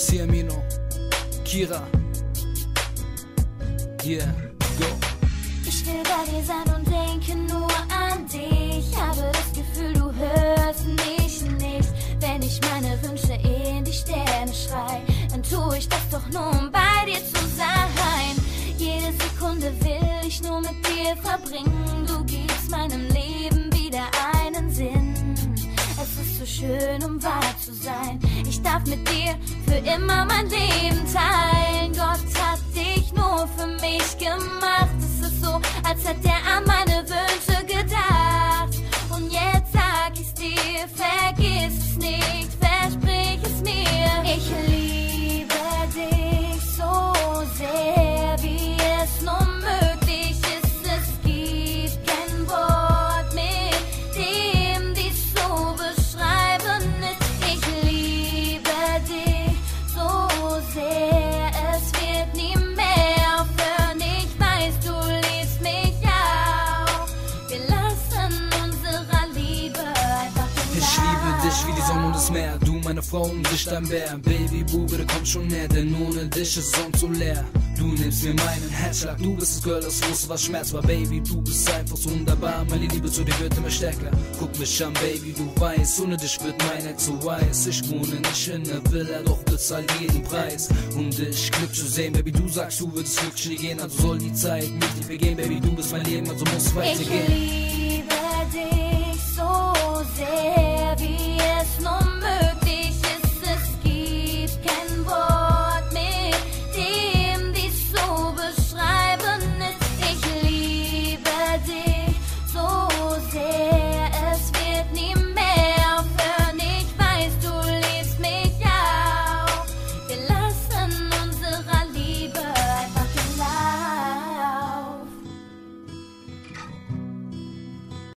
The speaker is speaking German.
Siamino, Kira. Yeah, go. Ich will bei dir sein und denke nur an dich. Habe das Gefühl, du hörst mich nicht. Wenn ich meine Wünsche in die Sterne schrei, dann tue ich das doch nur, um bei dir zu sein. Jede Sekunde will ich nur mit dir verbringen. Du gibst meinem Leben wieder einen Sinn. Es ist so schön, um wahr zu sein. Ich darf mit dir für immer mein Leben teilen. Gott hat dich nur für mich gemacht. Es ist so, als hätte er an meine Wünsche gedacht. Und jetzt sag ich's dir, vergiss es nicht, versprich es mir. Ich liebe dich so sehr, wie es nur möglich ist. Es gibt kein Wort, mit dem dies so beschreiben ist. Ich liebe dich so sehr, es wird nie mehr aufhören. Ich weiß, du liebst mich auch. Wir lassen unserer Liebe einfach den Ich liebe dich wie die Sonne und das Meer. Du meine Frau und ich dein Bär. Baby, Bube, komm schon näher, denn ohne dich ist sonst so leer. Du nimmst mir meinen Herzschlag, du bist das Girl, das wusste, was Schmerz war. Baby, du bist einfach so wunderbar. Meine Liebe zu dir wird immer stärker. Guck mich an, Baby, du weißt, ohne dich wird mein Herz so weiß. Ich wohne nicht in der Villa, doch bezahl jeden Preis. Und ich Glück zu sehen, Baby, du sagst, du würdest glücklich nie gehen. Also soll die Zeit mit dir vergehen, Baby, du bist mein Leben, also muss weitergehen. Ich liebe dich so sehr.